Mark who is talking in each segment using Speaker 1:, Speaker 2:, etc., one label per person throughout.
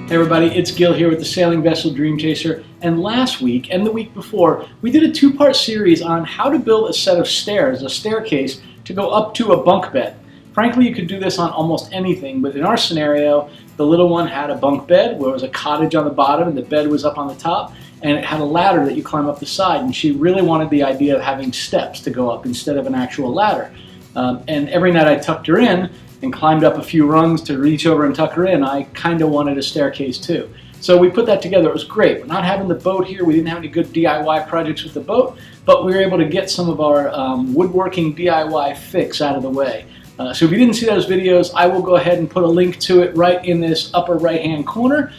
Speaker 1: Hey everybody, it's Gil here with the Sailing Vessel Dream Chaser, and last week and the week before we did a two-part series on how to build a set of stairs, a staircase, to go up to a bunk bed. Frankly, you could do this on almost anything, but in our scenario, the little one had a bunk bed where it was a cottage on the bottom and the bed was up on the top, and it had a ladder that you climb up the side, and she really wanted the idea of having steps to go up instead of an actual ladder. And every night I tucked her in and climbed up a few rungs to reach over and tuck her in. I kind of wanted a staircase too. So we put that together. It was great. We're not having the boat here. We didn't have any good DIY projects with the boat, but we were able to get some of our woodworking DIY fix out of the way. So if you didn't see those videos, I will go ahead and put a link to it right in this upper right-hand corner.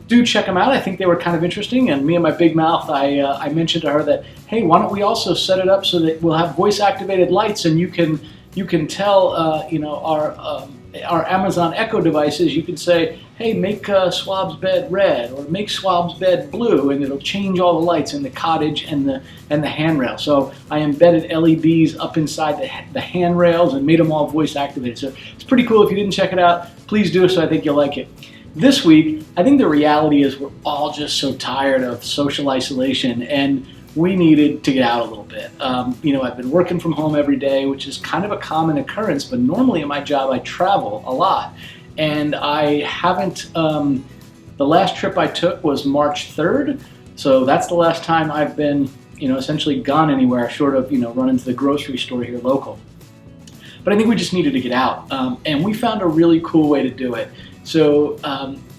Speaker 1: Do check them out. I think they were kind of interesting, and me and my big mouth, I mentioned to her that, hey, why don't we also set it up so that we'll have voice-activated lights, and you can tell our Amazon Echo devices, you can say, hey, make Swab's bed red, or make Swab's bed blue, and it'll change all the lights in the cottage and the handrail. So I embedded LEDs up inside the handrails and made them all voice activated. So it's pretty cool. If you didn't check it out, please do so. I think you'll like it. This week, I think the reality is we're all just so tired of social isolation, and we needed to get out a little bit. You know, I've been working from home every day, which is kind of a common occurrence, but normally in my job I travel a lot. And I haven't, the last trip I took was March 3rd, so that's the last time I've been, you know, essentially gone anywhere short of, you know, running to the grocery store here local. But I think we just needed to get out, and we found a really cool way to do it. So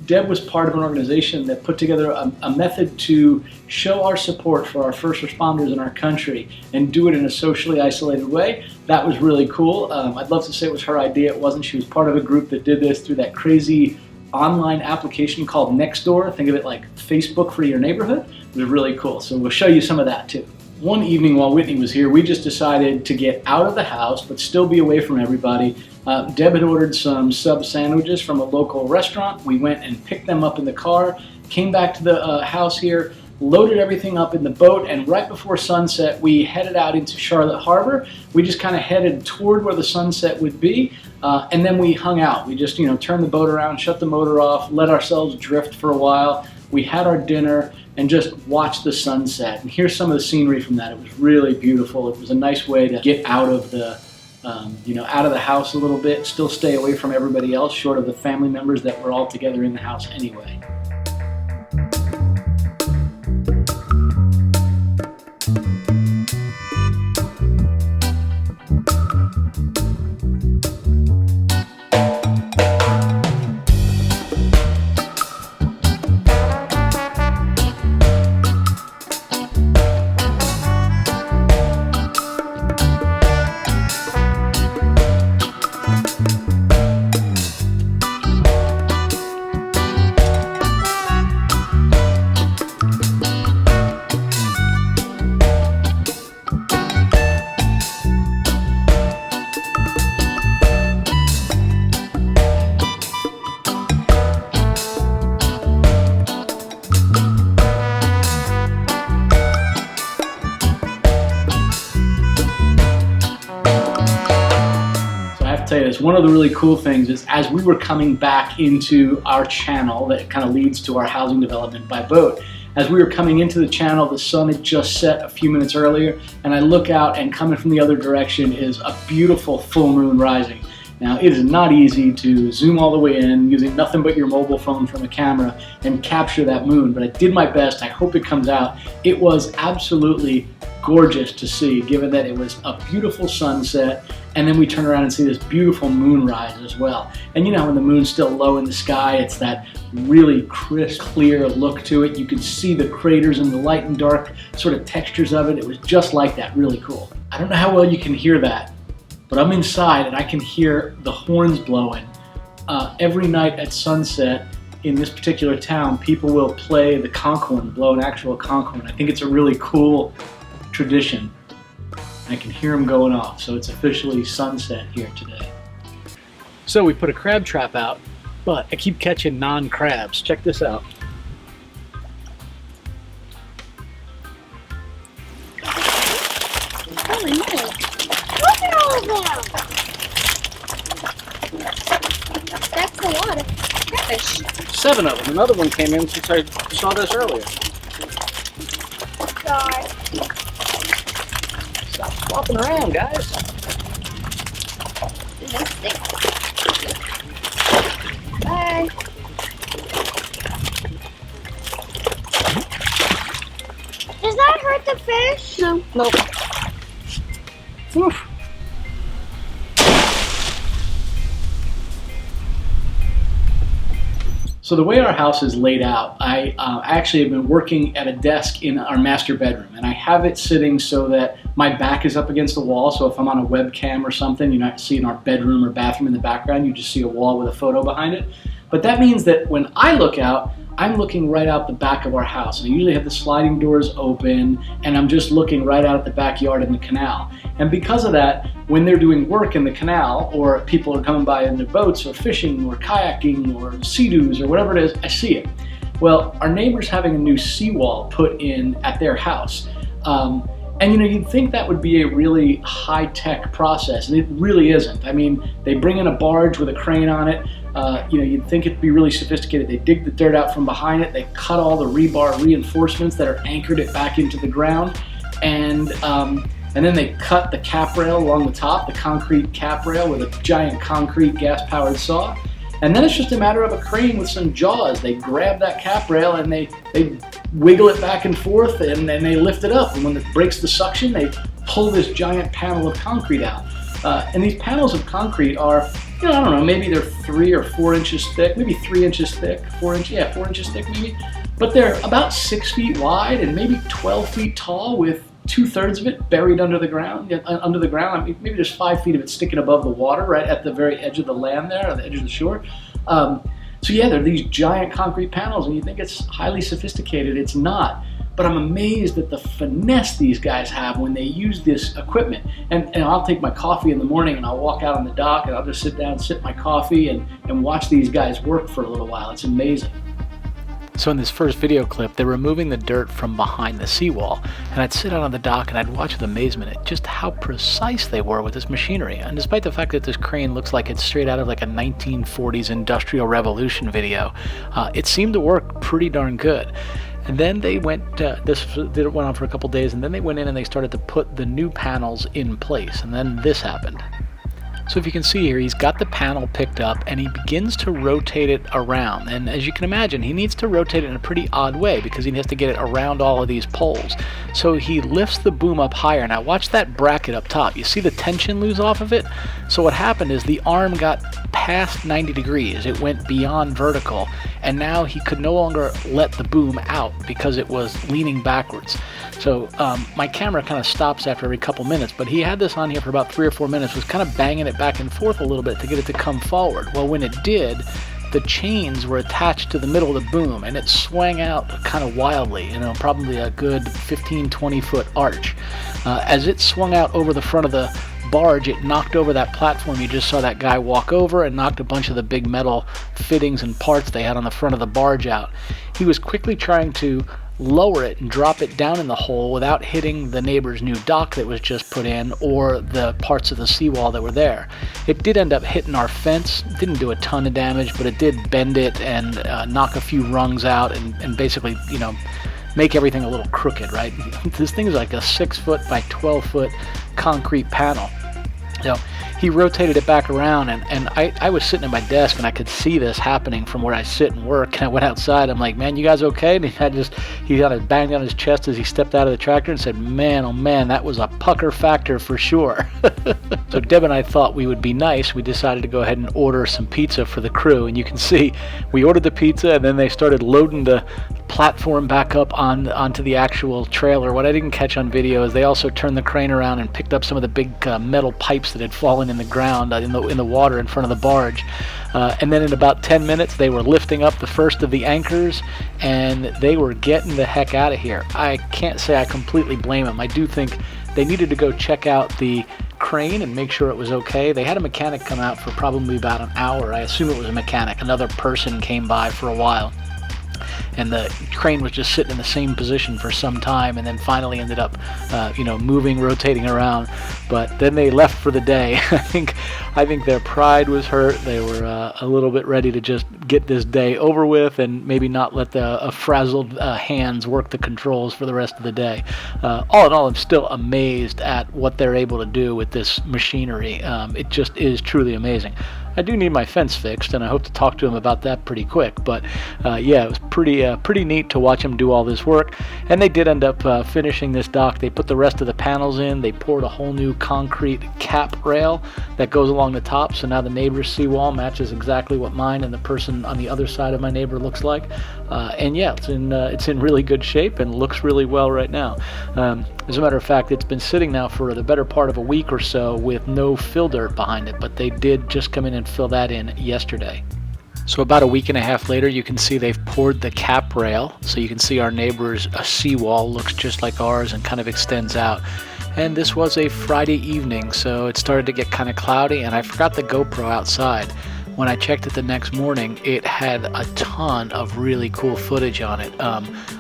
Speaker 1: Deb was part of an organization that put together a method to show our support for our first responders in our country and do it in a socially isolated way. That was really cool. I'd love to say it was her idea. It wasn't. She was part of a group that did this through that crazy online application called Nextdoor. Think of it like Facebook for your neighborhood. It was really cool. So we'll show you some of that too. One evening while Whitney was here, we just decided to get out of the house but still be away from everybody. Deb had ordered some sub sandwiches from a local restaurant. We went and picked them up in the car, came back to the house here, loaded everything up in the boat, and right before sunset we headed out into Charlotte Harbor. We just kind of headed toward where the sunset would be, and then we hung out. We just, you know, turned the boat around, shut the motor off, let ourselves drift for a while. We had our dinner and just watched the sunset. And here's some of the scenery from that. It was really beautiful. It was a nice way to get out of the you know, out of the house a little bit, still stay away from everybody else, short of the family members that were all together in the house anyway. Tell you this, one of the really cool things is as we were coming back into our channel that kind of leads to our housing development by boat, as we were coming into the channel, the sun had just set a few minutes earlier, and I look out and coming from the other direction is a beautiful full moon rising. Now, it is not easy to zoom all the way in using nothing but your mobile phone from a camera and capture that moon, but I did my best. I hope it comes out. It was absolutely gorgeous to see, given that it was a beautiful sunset, and then we turn around and see this beautiful moonrise as well. And you know, when the moon's still low in the sky, it's that really crisp, clear look to it. You can see the craters and the light and dark sort of textures of it. It was just like that, really cool. I don't know how well you can hear that, but I'm inside and I can hear the horns blowing. Every night at sunset in this particular town, people will play the conch horn, blow an actual conch horn. I think it's a really cool tradition. I can hear them going off, so it's officially sunset here today. So we put a crab trap out, but I keep catching non-crabs. Check this out.
Speaker 2: Holy moly! Look at all of them! That's a lot of Catfish.
Speaker 3: 7 of them. Another one came in since I saw this earlier.
Speaker 2: God.
Speaker 3: Stop flopping around, guys.
Speaker 2: That's thick. Bye. Does that hurt the fish?
Speaker 3: No. Nope. Oof.
Speaker 1: So the way our house is laid out, I actually have been working at a desk in our master bedroom, and I have it sitting so that my back is up against the wall. So if I'm on a webcam or something, you're not seeing our bedroom or bathroom in the background, you just see a wall with a photo behind it. But that means that when I look out, I'm looking right out the back of our house. And I usually have the sliding doors open, and I'm just looking right out at the backyard in the canal. And because of that, when they're doing work in the canal, or people are coming by in their boats, or fishing, or kayaking, or sea-doos, or whatever it is, I see it. Well, our neighbor's having a new seawall put in at their house. And you know, you'd think that would be a really high-tech process, and it really isn't. I mean, they bring in a barge with a crane on it. You know, you'd think it'd be really sophisticated. They dig the dirt out from behind it. They cut all the rebar reinforcements that are anchored it back into the ground, and then they cut the cap rail along the top, the concrete cap rail with a giant concrete gas-powered saw. And then it's just a matter of a crane with some jaws. They grab that cap rail and they wiggle it back and forth, and then they lift it up. And when it breaks the suction, they pull this giant panel of concrete out. And these panels of concrete are, you know, I don't know, maybe they're 3 or 4 inches thick, maybe 3 inches thick, 4 inches thick maybe. But they're about 6 feet wide and maybe 12 feet tall, with 2/3 of it buried under the ground. I mean, maybe there's 5 feet of it sticking above the water, right at the very edge of the land there, or the edge of the shore. So yeah, they're these giant concrete panels, and you think it's highly sophisticated. It's not. But I'm amazed at the finesse these guys have when they use this equipment. And I'll take my coffee in the morning, and I'll walk out on the dock, and I'll just sit down, sip my coffee, and watch these guys work for a little while. It's amazing.
Speaker 3: So in this first video clip, they're removing the dirt from behind the seawall, and I'd sit out on the dock and I'd watch with amazement at just how precise they were with this machinery. And despite the fact that this crane looks like it's straight out of like a 1940s Industrial Revolution video, it seemed to work pretty darn good. And then they went, went on for a couple days, and then they went in and they started to put the new panels in place, and then this happened. So if you can see here, he's got the panel picked up and he begins to rotate it around. And as you can imagine, he needs to rotate it in a pretty odd way because he has to get it around all of these poles. So he lifts the boom up higher. Now watch that bracket up top. You see the tension lose off of it? So what happened is the arm got past 90 degrees. It went beyond vertical, and now he could no longer let the boom out because it was leaning backwards. So my camera kind of stops after every couple minutes, but he had this on here for about 3 or 4 minutes, was kind of banging it back and forth a little bit to get it to come forward. Well, when it did, the chains were attached to the middle of the boom, and it swung out kind of wildly, you know, probably a good 15-20 foot arch. As it swung out over the front of the barge, it knocked over that platform you just saw that guy walk over, and knocked a bunch of the big metal fittings and parts they had on the front of the barge out. He was quickly trying to lower it and drop it down in the hole without hitting the neighbor's new dock that was just put in or the parts of the seawall that were there. It did end up hitting our fence. It didn't do a ton of damage, but it did bend it and knock a few rungs out and basically, you know, make everything a little crooked, right? This thing is like a 6 foot by 12 foot concrete panel. So he rotated it back around, and I was sitting at my desk and I could see this happening from where I sit and work, and I went outside. I'm like, man, you guys okay? And he kind of banged on his chest as he stepped out of the tractor and said, man, oh man, that was a pucker factor for sure. So Deb and I thought we would be nice. We decided to go ahead and order some pizza for the crew, and you can see we ordered the pizza, and then they started loading the platform back up onto the actual trailer. What I didn't catch on video is they also turned the crane around and picked up some of the big metal pipes that had fallen in the ground in the water in front of the barge. And then in about 10 minutes they were lifting up the first of the anchors, and they were getting the heck out of here. I can't say I completely blame them. I do think they needed to go check out the crane and make sure it was okay. They had a mechanic come out for probably about an hour. I assume it was a mechanic. Another person came by for a while. and the crane was just sitting in the same position for some time, and then finally ended up, moving, rotating around. But then they left for the day. I think their pride was hurt. They were a little bit ready to just get this day over with and maybe not let the frazzled hands work the controls for the rest of the day. All in all, I'm still amazed at what they're able to do with this machinery. It just is truly amazing. I do need my fence fixed, and I hope to talk to him about that pretty quick. But yeah, it was pretty neat to watch him do all this work. And they did end up finishing this dock. They put the rest of the panels in. They poured a whole new concrete cap rail that goes along the top. So now the neighbor's seawall matches exactly what mine and the person on the other side of my neighbor looks like. And yeah, it's in really good shape and looks really well right now. As a matter of fact, it's been sitting now for the better part of a week or so with no fill dirt behind it, but they did just come in and fill that in yesterday. So about a week and a half later, you can see they've poured the cap rail, so you can see our neighbor's seawall looks just like ours and kind of extends out. And this was a Friday evening, so it started to get kind of cloudy, and I forgot the GoPro outside. When I checked it the next morning, it had a ton of really cool footage on it.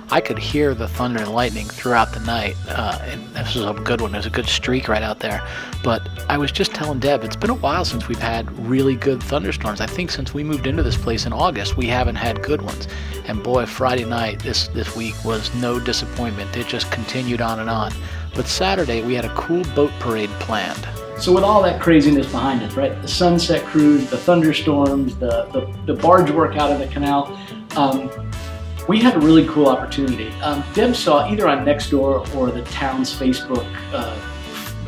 Speaker 3: I could hear the thunder and lightning throughout the night, and this was a good one. There's a good streak right out there. But I was just telling Deb, it's been a while since we've had really good thunderstorms. I think since we moved into this place in August, we haven't had good ones. And boy, Friday night this week was no disappointment. It just continued on and on. But Saturday, we had a cool boat parade planned.
Speaker 1: So with all that craziness behind us, right? The sunset cruise, the thunderstorms, the barge work out of the canal, we had a really cool opportunity. Deb saw either on Nextdoor or the town's Facebook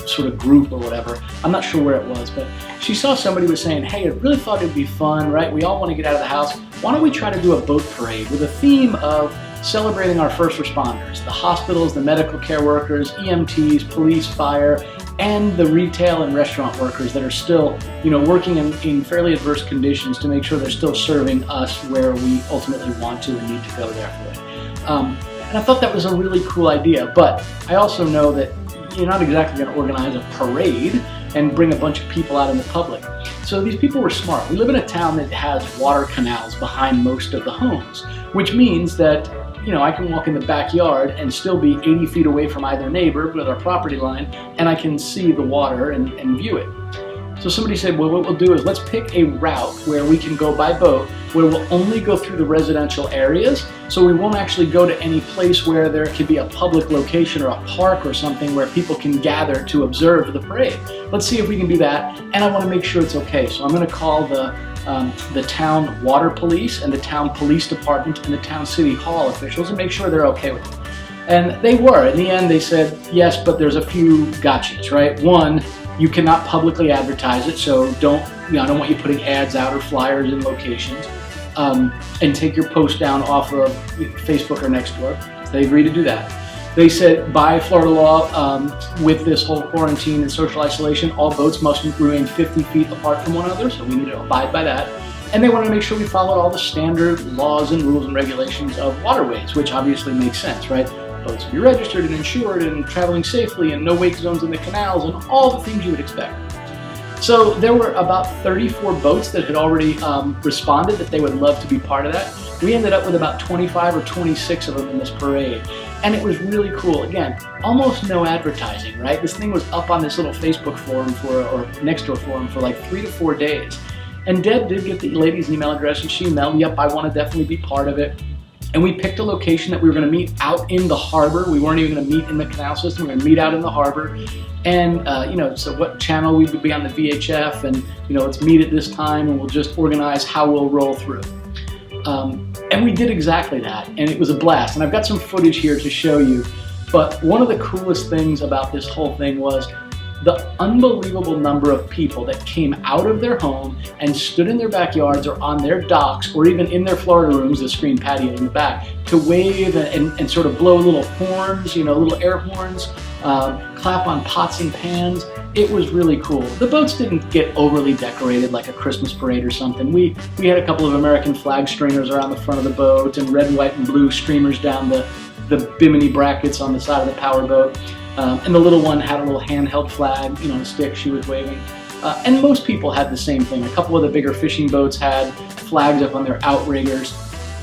Speaker 1: sort of group or whatever. I'm not sure where it was, but she saw somebody was saying, hey, I really thought it'd be fun, right? We all want to get out of the house. Why don't we try to do a boat parade with a theme of celebrating our first responders, the hospitals, the medical care workers, EMTs, police, fire, and the retail and restaurant workers that are still, working in fairly adverse conditions to make sure they're still serving us where we ultimately want to and need to go, therefore. And I thought that was a really cool idea, but I also know that you're not exactly going to organize a parade and bring a bunch of people out in the public. So these people were smart. We live in a town that has water canals behind most of the homes, which means that I can walk in the backyard and still be 80 feet away from either neighbor with our property line, and I can see the water and view it. So somebody said, well, what we'll do is let's pick a route where we can go by boat, where we'll only go through the residential areas, so we won't actually go to any place where there could be a public location or a park or something where people can gather to observe the parade. Let's see if we can do that, and I want to make sure it's okay. So I'm going to call the town water police and the town police department and the town city hall officials and make sure they're okay with it. And they were. In the end, they said, yes, but there's a few gotchas, right? One, you cannot publicly advertise it, so I don't want you putting ads out or flyers in locations. And take your post down off of Facebook or Nextdoor. So they agreed to do that. They said, by Florida law, with this whole quarantine and social isolation, all boats must remain 50 feet apart from one another, so we need to abide by that. And they wanted to make sure we followed all the standard laws and rules and regulations of waterways, which obviously makes sense, right? Boats to be registered and insured and traveling safely and no wake zones in the canals and all the things you would expect. So there were about 34 boats that had already responded that they would love to be part of that. We ended up with about 25 or 26 of them in this parade. And it was really cool. Again, almost no advertising, right? This thing was up on this little Facebook forum or Nextdoor forum for like 3 to 4 days. And Deb did get the lady's email address and she emailed me up, I want to definitely be part of it. And we picked a location that we were going to meet out in the harbor. We weren't even going to meet in the canal system. We were going to meet out in the harbor. And, so what channel we would be on the VHF and, let's meet at this time and we'll just organize how we'll roll through. And we did exactly that. And it was a blast. And I've got some footage here to show you. But one of the coolest things about this whole thing was the unbelievable number of people that came out of their home and stood in their backyards or on their docks or even in their Florida rooms, the screen patio in the back, to wave and sort of blow little horns, little air horns, clap on pots and pans. It was really cool. The boats didn't get overly decorated like a Christmas parade or something. We had a couple of American flag stringers around the front of the boat and red, white, and blue streamers down the bimini brackets on the side of the power boat. And the little one had a little handheld flag, a stick she was waving. And most people had the same thing. A couple of the bigger fishing boats had flags up on their outriggers.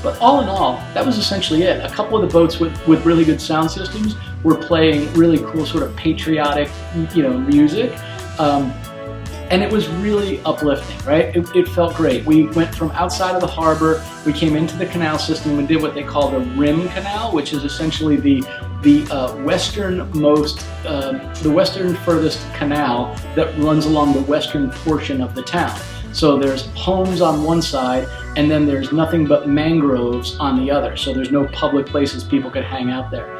Speaker 1: But all in all, that was essentially it. A couple of the boats with really good sound systems were playing really cool sort of patriotic, music. And it was really uplifting, right? It felt great. We went from outside of the harbor, we came into the canal system and did what they call the rim canal, which is essentially the western furthest canal that runs along the western portion of the town. So there's homes on one side, and then there's nothing but mangroves on the other. So there's no public places people could hang out there.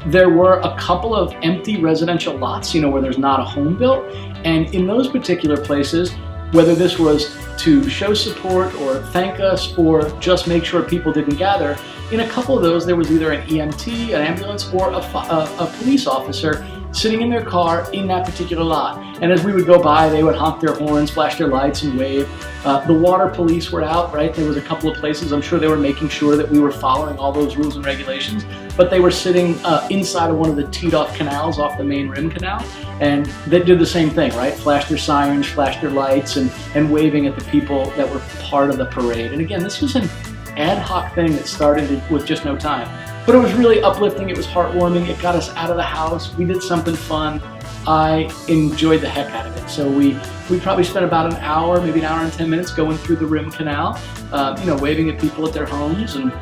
Speaker 1: There were a couple of empty residential lots, where there's not a home built. And in those particular places, whether this was to show support or thank us or just make sure people didn't gather, in a couple of those there was either an EMT, an ambulance, or a police officer sitting in their car in that particular lot. And as we would go by, they would honk their horns, flash their lights, and wave. The water police were out, right? There was a couple of places, I'm sure they were making sure that we were following all those rules and regulations, but they were sitting inside of one of the teed-off canals off the main rim canal, and they did the same thing, right? Flashed their sirens, flashed their lights, and waving at the people that were part of the parade. And again, this was an ad hoc thing that started with just no time. But it was really uplifting, it was heartwarming, it got us out of the house, we did something fun. I enjoyed the heck out of it. So we probably spent about an hour, maybe an hour and 10 minutes going through the rim canal, waving at people at their homes. And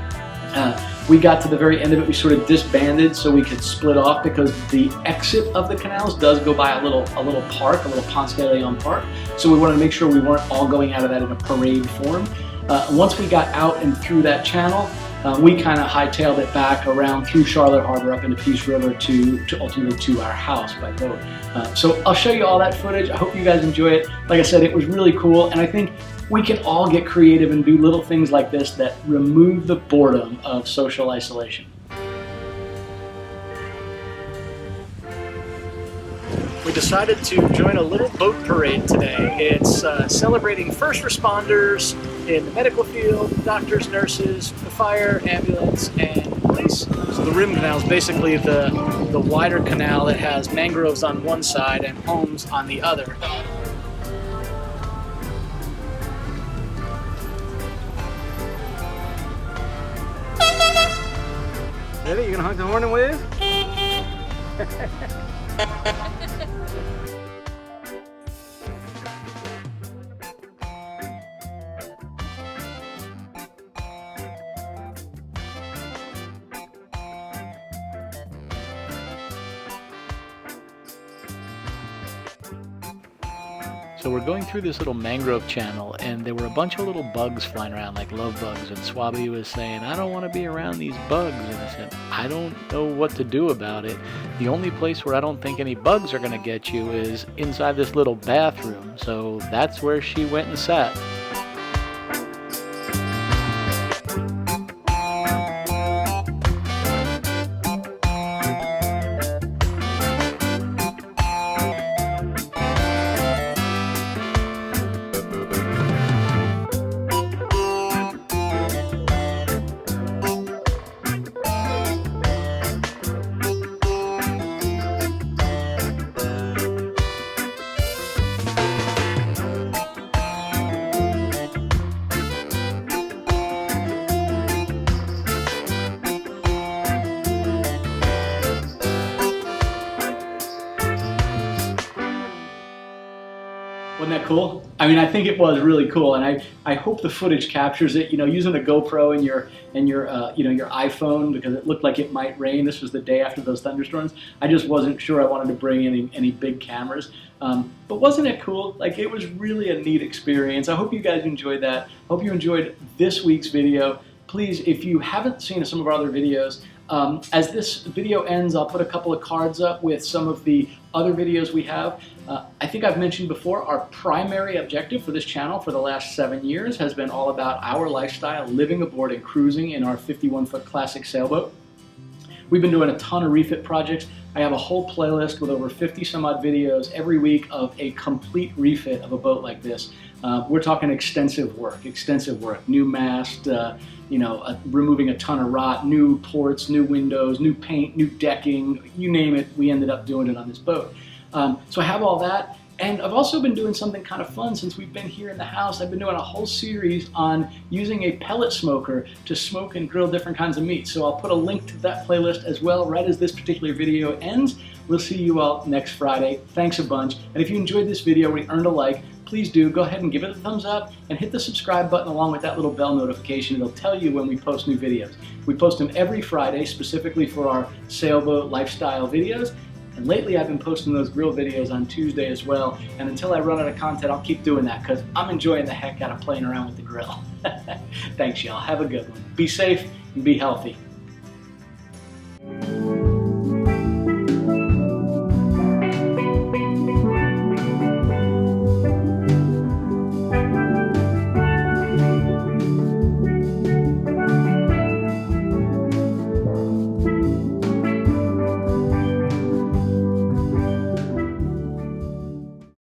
Speaker 1: we got to the very end of it, we sort of disbanded so we could split off, because the exit of the canals does go by a little park, a little Ponce de Leon park. So we wanted to make sure we weren't all going out of that in a parade form. Once we got out and through that channel, we kind of hightailed it back around through Charlotte Harbor up into Peace River to ultimately to our house by boat. So I'll show you all that footage. I hope you guys enjoy it. Like I said, it was really cool, and I think we can all get creative and do little things like this that remove the boredom of social isolation. We decided to join a little boat parade today. It's celebrating first responders in the medical field, doctors, nurses, the fire, ambulance, and police. So the rim canal is basically the wider canal that has mangroves on one side and homes on the other. Ready? You gonna honk the horn and wave? So we're going through this little mangrove channel, and there were a bunch of little bugs flying around, like love bugs, and Swabby was saying, I don't want to be around these bugs. And I said, I don't know what to do about it. The only place where I don't think any bugs are going to get you is inside this little bathroom. So that's where she went and sat. Wasn't that cool? I mean, I think it was really cool, and I hope the footage captures it. Using a GoPro and your iPhone, because it looked like it might rain. This was the day after those thunderstorms. I just wasn't sure I wanted to bring any big cameras. But wasn't it cool? Like, it was really a neat experience. I hope you guys enjoyed that. Hope you enjoyed this week's video. Please, if you haven't seen some of our other videos, as this video ends, I'll put a couple of cards up with some of the other videos we have. I think I've mentioned before, our primary objective for this channel for the last 7 years has been all about our lifestyle, living aboard and cruising in our 51-foot classic sailboat. We've been doing a ton of refit projects. I have a whole playlist with over 50 some odd videos every week of a complete refit of a boat like this. We're talking extensive work, new mast, removing a ton of rot, new ports, new windows, new paint, new decking, you name it, we ended up doing it on this boat. So I have all that, And I've also been doing something kind of fun since we've been here in the house. I've been doing a whole series on using a pellet smoker to smoke and grill different kinds of meat. So I'll put a link to that playlist as well right as this particular video ends. We'll see you all next Friday. Thanks a bunch. And if you enjoyed this video, we earned a like, please do go ahead and give it a thumbs up and hit the subscribe button along with that little bell notification. It'll tell you when we post new videos. We post them every Friday specifically for our sailboat lifestyle videos. And lately I've been posting those grill videos on Tuesday as well. And until I run out of content, I'll keep doing that because I'm enjoying the heck out of playing around with the grill. Thanks y'all. Have a good one. Be safe and be healthy.